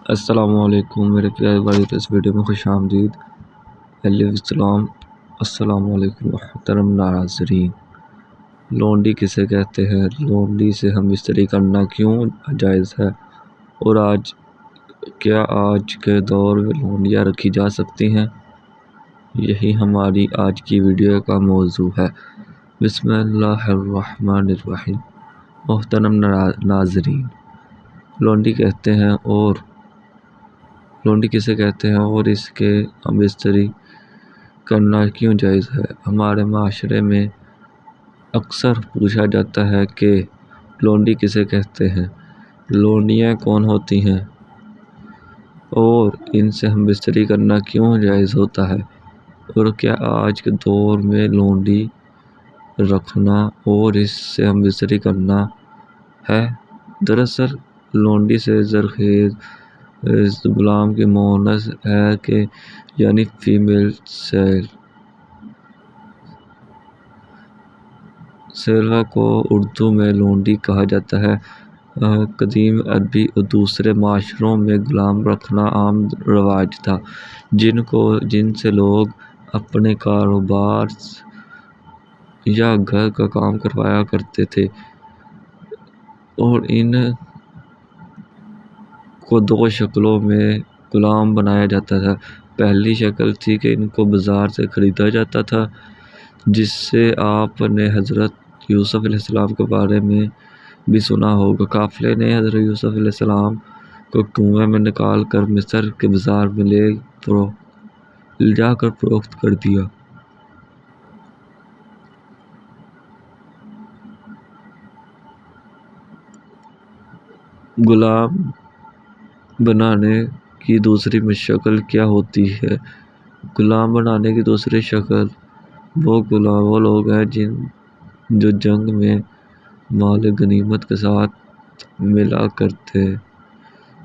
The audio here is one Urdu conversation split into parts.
السلام علیکم میرے پیارے بھائی، اس ویڈیو میں خوش آمدید۔ علیہ السلام۔ السلام علیکم محترم ناظرین۔ لونڈی کسے کہتے ہیں؟ لونڈی سے ہم بستری کرنا کیوں جائز ہے؟ اور کیا آج کے دور میں لونڈیاں رکھی جا سکتی ہیں؟ یہی ہماری آج کی ویڈیو کا موضوع ہے۔ بسم اللہ الرحمن الرحیم۔ محترم ناظرین، لونڈی کسے کہتے ہیں اور اس کے ہم بستری کرنا کیوں جائز ہے؟ ہمارے معاشرے میں اکثر پوچھا جاتا ہے کہ لونڈی کسے کہتے ہیں، لونڈیاں کون ہوتی ہیں اور ان سے ہم بستری کرنا کیوں جائز ہوتا ہے، اور کیا آج کے دور میں لونڈی رکھنا اور اس سے ہم بستری کرنا ہے؟ دراصل لونڈی سے زرخیز غلام کی مونس ہے کہ یعنی فیمیل سیلوا کو اردو میں لونڈی کہا جاتا ہے۔ قدیم عربی اور دوسرے معاشروں میں غلام رکھنا عام رواج تھا، جن سے لوگ اپنے کاروبار یا گھر کا کام کروایا کرتے تھے، اور ان کو دو شکلوں میں غلام بنایا جاتا تھا۔ پہلی شکل تھی کہ ان کو بازار سے خریدا جاتا تھا، جس سے آپ نے حضرت یوسف علیہ السلام کے بارے میں بھی سنا ہوگا۔ قافلے نے حضرت یوسف علیہ السلام کو کنویں میں نکال کر مصر کے بازار میں لے جا کر فروخت کر دیا۔ غلام بنانے کی دوسری شکل کیا ہوتی ہے؟ غلام بنانے کی دوسری شکل وہ لوگ ہیں جو جنگ میں مال غنیمت کے ساتھ ملا کرتے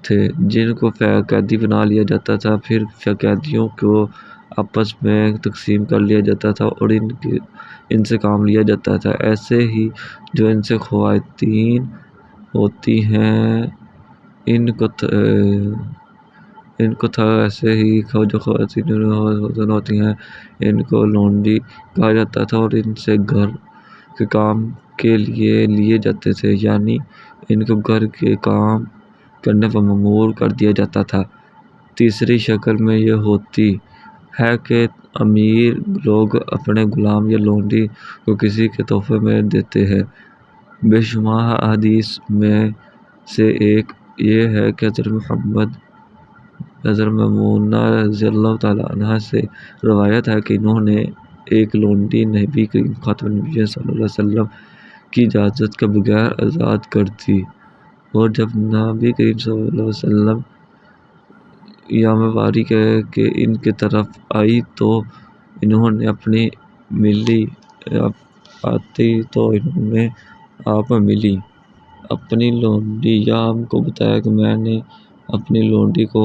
تھے، جن کو قیدی بنا لیا جاتا تھا، پھر قیدیوں کو آپس میں تقسیم کر لیا جاتا تھا اور ان سے کام لیا جاتا تھا۔ ایسے ہی جو ان سے خواتین ہوتی ہیں جو خواتین ہوتی ہیں ان کو لونڈی کہا جاتا تھا، اور ان سے گھر کے کام کے لیے جاتے تھے، یعنی ان کو گھر کے کام کرنے پر مأمور کر دیا جاتا تھا۔ تیسری شکل میں یہ ہوتی ہے کہ امیر لوگ اپنے غلام یا لونڈی کو کسی کے تحفے میں دیتے ہیں۔ بے شمار احادیث میں سے ایک یہ ہے کہ حضرت میمونہ رضی اللہ تعالیٰ عنہا سے روایت ہے کہ انہوں نے ایک لونڈی نبی کریم خاتم النبیین صلی اللہ علیہ وسلم کی اجازت کے بغیر آزاد کر دی، اور جب نبی کریم صلی اللہ علیہ وسلم ایام واری کے ان کی طرف آئی تو انہوں نے آپ ملی اپنی لونڈی یام کو بتایا کہ میں نے اپنی لونڈی کو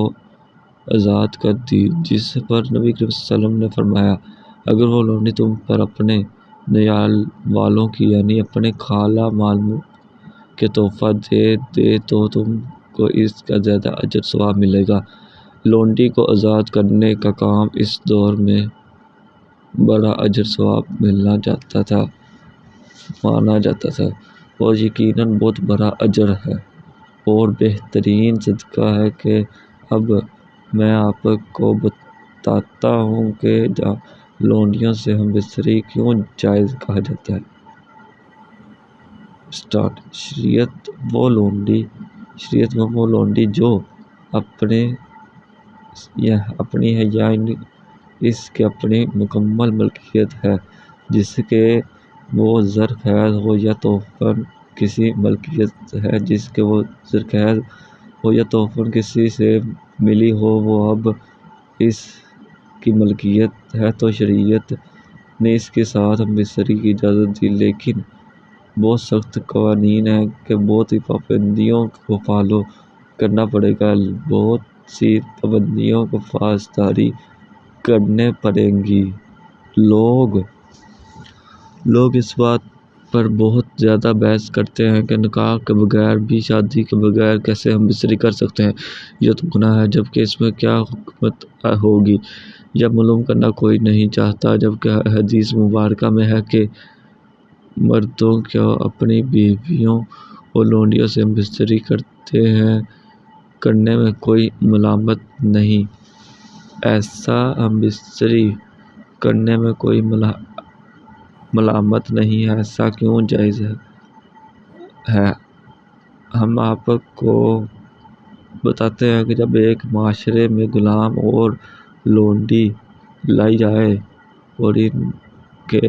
آزاد کر دی، جس پر نبی کریم صلی اللہ علیہ وسلم نے فرمایا، اگر وہ لونڈی تم پر اپنے نیال والوں کی یعنی اپنے خالہ ماموں کے تحفہ دے تو تم کو اس کا زیادہ اجر ثواب ملے گا۔ لونڈی کو آزاد کرنے کا کام اس دور میں بڑا اجر ثواب مانا جاتا تھا، اور یقیناً بہت بڑا اجر ہے اور بہترین صدقہ ہے کہ اب میں آپ کو بتاتا ہوں کہ لونڈیوں سے ہم بستری کیوں جائز کہا جاتا ہے۔ شریعت میں وہ لونڈی جو اپنی ہے یا اس کی اپنی مکمل ملکیت ہے، جس کے وہ زرخیز ہو یا تحفن کسی سے ملی ہو، وہ اب اس کی ملکیت ہے، تو شریعت نے اس کے ساتھ ہم بستری کی اجازت دی، لیکن بہت سخت قوانین ہیں کہ بہت ہی پابندیوں کو فالو کرنا پڑے گا، بہت سی پابندیوں کو پاسداری کرنے پڑیں گی۔ لوگ اس بات پر بہت زیادہ بحث کرتے ہیں کہ نکاح کے بغیر بھی شادی کے بغیر کیسے ہم بستری کر سکتے ہیں، یہ تو گناہ ہے، جبکہ اس میں کیا حکمت ہوگی، یہ معلوم کرنا کوئی نہیں چاہتا، جبکہ حدیث مبارکہ میں ہے کہ مردوں کیا اپنی بیویوں اور لونڈیوں سے ہم بستری کرنے میں کوئی ملامت نہیں، ایسا ہم بستری کرنے میں کوئی ملامت نہیں ہے، ایسا کیوں جائز ہے؟ ہم آپ کو بتاتے ہیں کہ جب ایک معاشرے میں غلام اور لونڈی لائی جائے اور ان کے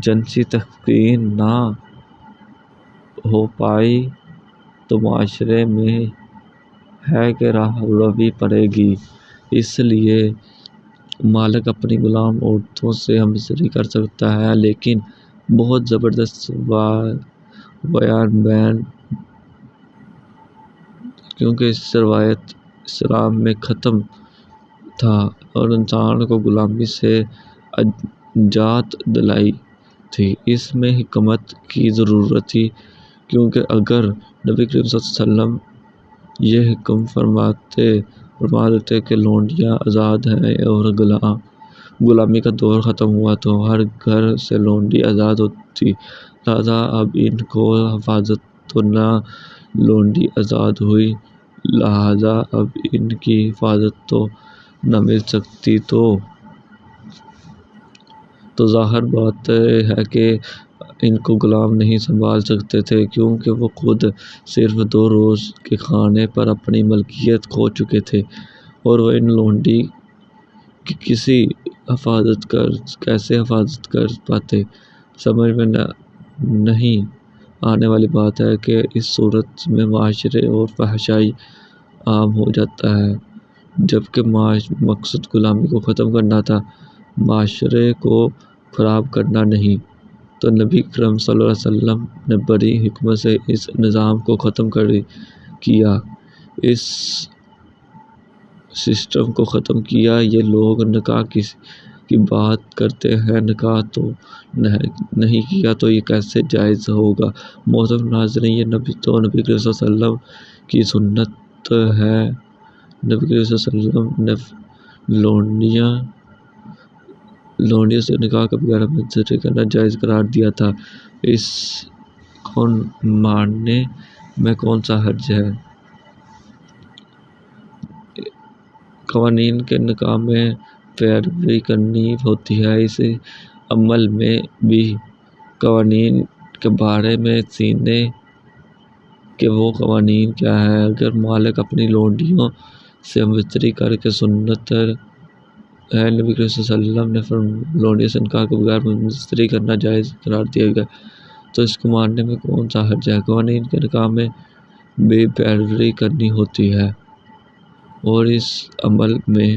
جنسی تسکین نہ ہو پائی تو معاشرے میں ہے کہ راہ روی پڑے گی، اس لیے مالک اپنی غلام عورتوں سے ہم بستری کر سکتا ہے، لیکن بہت زبردست بیان کیونکہ اس سے روایت اسلام میں ختم تھا اور انسان کو غلامی سے نجات دلائی تھی، اس میں حکمت کی ضرورت تھی، کیونکہ اگر نبی کریم صلی اللہ علیہ وسلم یہ حکم فرما دیتے کہ لونڈیاں آزاد ہیں اور غلامی کا دور ختم ہوا تو ہر گھر سے لونڈی آزاد ہوتی، لہٰذا اب ان کو حفاظت تو نہ لونڈی آزاد ہوئی، لہٰذا اب ان کی حفاظت تو نہ مل سکتی، تو ظاہر بات ہے کہ ان کو غلام نہیں سنبھال سکتے تھے، کیونکہ وہ خود صرف 2 روز کے کھانے پر اپنی ملکیت کھو چکے تھے، اور وہ ان لونڈی کی کیسے حفاظت کر پاتے؟ سمجھ میں نہیں آنے والی بات ہے کہ اس صورت میں معاشرے اور فحشائی عام ہو جاتا ہے، جبکہ مقصد غلامی کو ختم کرنا تھا، معاشرے کو خراب کرنا نہیں، تو نبی اکرم صلی اللہ علیہ وسلم نے بڑی حکمت سے اس نظام کو ختم کیا، اس سسٹم کو ختم کیا۔ یہ لوگ نکاح کی بات کرتے ہیں، نکاح تو نہیں کیا تو یہ کیسے جائز ہوگا؟ محترم ناظرین، یہ نبی کریم صلی اللہ علیہ وسلم کی سنت ہے، نبی کریم صلی اللہ علیہ وسلم نے لونڈیوں سے نکاح کے بغیر ہم بستری کرنا جائز قرار دیا تھا، اس کو ماننے میں کون سا حرج ہے؟ قوانین کے نکاح میں پیروی کرنی ہوتی ہے، اس عمل میں بھی قوانین کے بارے میں سیکھیں کہ وہ قوانین کیا ہیں۔ اگر مالک اپنی لونڈیوں سے ہم بستری کر کے سنت ہے، نبی کریم صلی اللہ علیہ وسلم نے لونڈیوں سے نکاح کے بغیر ہم بستری کرنا جائز قرار دیا گیا، تو اس کو ماننے میں کون سا حرج ہے؟ قوانین کے نکاح میں بھی پیروی کرنی ہوتی ہے اور اس عمل میں